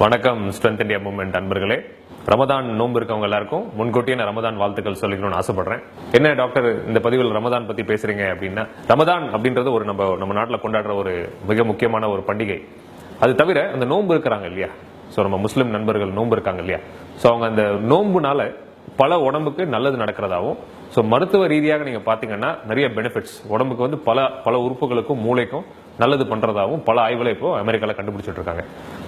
வணக்கம் strength India movement அன்பர்களே. ரமதான் நோன்பு இருக்கவங்க எல்லாருக்கும் முன்கூட்டியே நான் ரமதான் வாழ்த்துக்கள் சொல்லிக்கணும்னு ஆசைப்படுறேன். என்ன டாக்டர் இந்த பதிவில் ரமதான் பத்தி பேசுறீங்க அப்படின்னா, ரமதான் அப்படின்றது ஒரு நம்ம நாட்டில் கொண்டாடுற ஒரு மிக முக்கியமான ஒரு பண்டிகை. அது தவிர அந்த நோன்பு இருக்கிறாங்க இல்லையா, ஸோ நம்ம முஸ்லிம் நண்பர்கள் நோன்பு இருக்காங்க இல்லையா, ஸோ அவங்க அந்த நோன்புனால பல உடம்புக்கு நல்லது நடக்கிறதாவும், ஸோ மருத்துவ ரீதியாக நீங்க பாத்தீங்கன்னா நிறைய பெனிஃபிட்ஸ் உடம்புக்கு வந்து பல உறுப்புகளுக்கும் மூளைக்கும் நல்லது பண்றதாவும் பல ஆய்வுகளை இப்போ அமெரிக்கால கண்டுபிடிச்சிட்டு இருக்காங்க.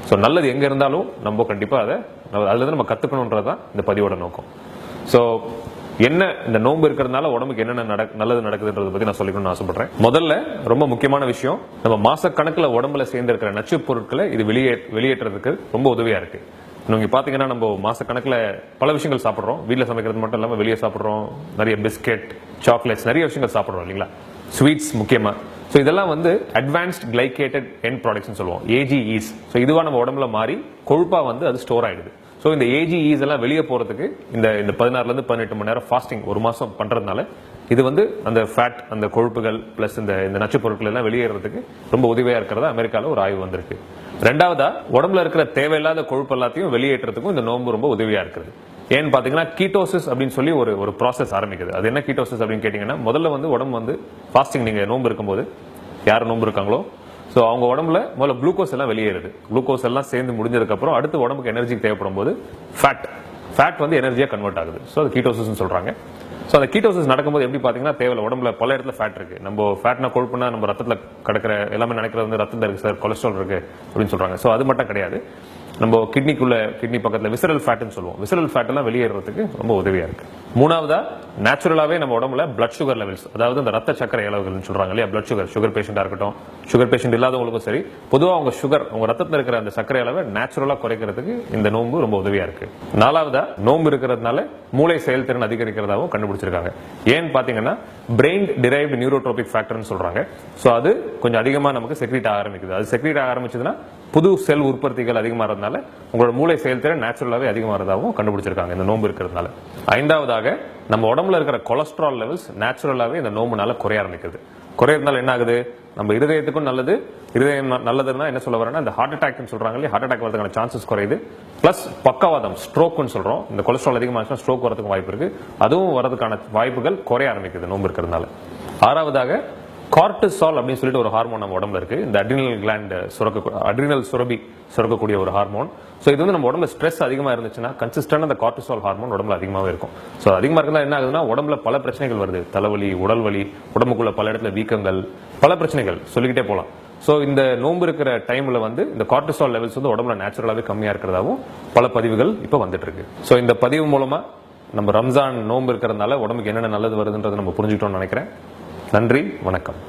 ஸோ நல்லது எங்க இருந்தாலும் நம்ம கண்டிப்பா அதுல இருந்து நம்ம கத்துக்கணும்ன்றதுதான் இந்த பதிவோட நோக்கம். ஸோ என்ன இந்த நோன்பு இருக்கிறதுனால உடம்புக்கு என்னென்ன நல்லது நடக்குதுன்றதை பத்தி நான் சொல்லிக்கணும்னு ஆசைப்படுறேன். முதல்ல ரொம்ப முக்கியமான விஷயம், நம்ம மாசக்கணக்கில் உடம்புல சேர்ந்து இருக்கிற நச்சு பொருட்களை இது வெளியேற்றதுக்கு ரொம்ப உதவியா இருக்கு. நீங்க பாத்தீங்கன்னா நம்ம மாசக்கணக்கில் பல விஷயங்கள் சாப்பிட்றோம், வீட்டில் சமைக்கிறது மட்டும் இல்லாமல் வெளியே சாப்பிட்றோம், நிறைய பிஸ்கெட் சாக்லேட்ஸ் நிறைய விஷயங்கள் சாப்பிட்றோம் இல்லைங்களா, ஸ்வீட்ஸ் முக்கியமா. ஸோ இதெல்லாம் வந்து அட்வான்ஸ்ட் கிளைகேட்டட் எண்ட் ப்ராடக்ட்ஸ் சொல்லுவோம், ஏஜிஇஸ். ஸோ இதுவா நம்ம உடம்புல மாறி கொழுப்பா வந்து அது ஸ்டோர் ஆயிடுது. ஸோ இந்த ஏஜிஇஸ் எல்லாம் வெளியே போறதுக்கு இந்த 16 to 18 மணி நேரம் ஃபாஸ்டிங் ஒரு மாசம் பண்றதுனால இது வந்து அந்த ஃபேட், அந்த கொழுப்புகள் பிளஸ் இந்த நச்சு பொருட்கள் எல்லாம் வெளியேறதுக்கு ரொம்ப உதவியா இருக்கிறதா அமெரிக்கால ஒரு ஆய்வு வந்திருக்கு. ரெண்டாவதா, உடம்புல இருக்கிற தேவையில்லாத கொழுப்பு எல்லாத்தையும் வெளியேற்றதுக்கும் இந்த நோன்பு ரொம்ப உதவியா இருக்குது. ஏன்னு பாத்தீங்கன்னா கீட்டோசிஸ் அப்படின்னு சொல்லி ஒரு ப்ராசஸ் ஆரம்பிக்குது. அது என்ன கீட்டோசிஸ் அப்படின்னு கேட்டீங்கன்னா, முதல்ல வந்து உடம்பு வந்து ஃபாஸ்டிங் நீங்க நோன்பு இருக்கும்போது யார் நோன்பு இருக்காங்களோ ஸோ அவங்க உடம்புல முதல்ல குளுக்கோஸ் எல்லாம் வெளியேறுது. குளுக்கோஸ் எல்லாம் சேர்ந்து முடிஞ்சதுக்கு அப்புறம் அடுத்து உடம்புக்கு எனர்ஜி தேவைப்படும் போது ஃபேட் வந்து எனர்ஜியா கன்வெர்ட் ஆகுது. ஸோ அது கீட்டோசிஸ் சொல்றாங்க. ஸோ அந்த கீட்டோசிஸ் நடக்கும்போது எப்படி பாத்தீங்கன்னா, தேவையில்ல உடம்புல பல இடத்துல ஃபேட் இருக்கு. நம்ம ஃபேட்னா கொழுப்புனா நம்ம ரத்தத்துல கிடக்கிற எல்லாமே நினைக்கிறது வந்து ரத்தம் இருக்கு சார், கொலஸ்ட்ரால் இருக்கு அப்படின்னு சொல்றாங்க. ஸோ அது மட்டும் கிடையாது, நம்ம கிட்னி பக்கத்துல விசரல் ஃபேட்னு சொல்லுவோம், விசரல் ஃபேட் எல்லாம் வெளியேறதுக்கு ரொம்ப உதவியா இருக்கு. மூணாவதா, நேச்சுரலாவே நம்ம உடம்புல பிளட் சுகர் லெவல்ஸ், அதாவது அந்த ரத்த சக்கரை அளவுகள் சொல்றாங்க இல்லையா, பிளட் சுகர் பேஷண்டா இருக்கட்டும், சுகர் பேஷண்ட் இல்லாதவங்களுக்கும் சரி, பொதுவாக உங்க ரத்தத்தில் இருக்கிற அந்த சர்க்கரை அளவை நேச்சுரலா குறைக்கிறதுக்கு இந்த நோன்பு ரொம்ப உதவியா இருக்கு. நாலாவதா, நோன்பு இருக்கிறதுனால மூளை செயல்திறன் அதிகரிக்கிறதாவும் கண்டுபிடிச்சிருக்காங்க. ஏன்னு பாத்தீங்கன்னா பிரெயின் டிரைவ்டு நியூரோட்ரோபிக் ஃபேக்டர்னு சொல்றாங்க. ஸோ அது கொஞ்சம் அதிகமா நமக்கு செக்ரீட் ஆரம்பிக்குது. அது செக்ரீட் ஆரம்பிச்சதுன்னா புது செல் உற்பத்திகள் அதிகமாறதுனால உங்களோட மூளை செயல்திறன் நேச்சுரலாவே அதிகமாறதாகவும் கண்டுபிடிச்சிருக்காங்க இந்த நோன்பு இருக்கிறதுனால. ஐந்தாவதாக, நம்ம உடம்புல இருக்கிற கொலஸ்ட்ரால் லெவல்ஸ் நேச்சுரலாவே இந்த நோம்புனால குறைய ஆரம்பிக்குது. குறையறதுனால என்ன ஆகுது, நம்ம இருதயத்துக்கும் நல்லது. இருதயம் நல்லதுன்னா என்ன சொல்ல வரேன்னா, இந்த ஹார்ட் அட்டாக் சொல்றாங்க இல்லையா, ஹார்ட் அட்டாக் வரதுக்கான சான்சஸ் குறையுது. பிளஸ் பக்கவாதம், ஸ்ட்ரோக்னு சொல்றோம், இந்த கொலஸ்ட்ரால் அதிகமாக ஸ்ட்ரோக் வரதுக்கு வாய்ப்பு இருக்கு. அதுவும் வரதுக்கான வாய்ப்புகள் குறைய ஆரம்பிக்குது நோன்பு இருக்கிறதுனால. ஆறாவதாக, கார்டிசால் அப்படின்னு சொல்லிட்டு ஒரு ஹார்மோன் நம்ம உடம்புல இருக்கு. இந்த அட்ரினல் சுரபி சுரக்கக்கூடிய ஒரு ஹார்மோன். ஸோ இது வந்து நம்ம உடம்புல ஸ்ட்ரெஸ் அதிகமா இருந்துச்சுன்னா கன்சிஸ்டன்ட் அந்த கார்டிசால் ஹார்மோன் உடம்புல அதிகமாவே இருக்கும். ஸோ அதிகமா இருந்தா என்ன ஆகுதுன்னா, உடம்புல பல பிரச்சனைகள் வருது, தலைவலி, உடல் வலி, உடம்புக்குள்ள பல இடத்துல வீக்கங்கள், பல பிரச்சனைகள் சொல்லிக்கிட்டே போகலாம். ஸோ இந்த நோன்பு இருக்கிற டைம்ல வந்து இந்த கார்டிசால் லெவல்ஸ் வந்து உடம்புல நேச்சுரலாவே கம்மியா இருக்கிறதாவும் பல பதிவுகள் இப்போ வந்துட்டு இருக்கு. ஸோ இந்த பதிவு மூலமா நம்ம ரம்ஜான் நோன்பு இருக்கிறதுனால உடம்புக்கு என்னென்ன நல்லது வருதுன்றதை நம்ம புரிஞ்சுக்கிட்டோம்னு நினைக்கிறேன். நன்றி, வணக்கம்.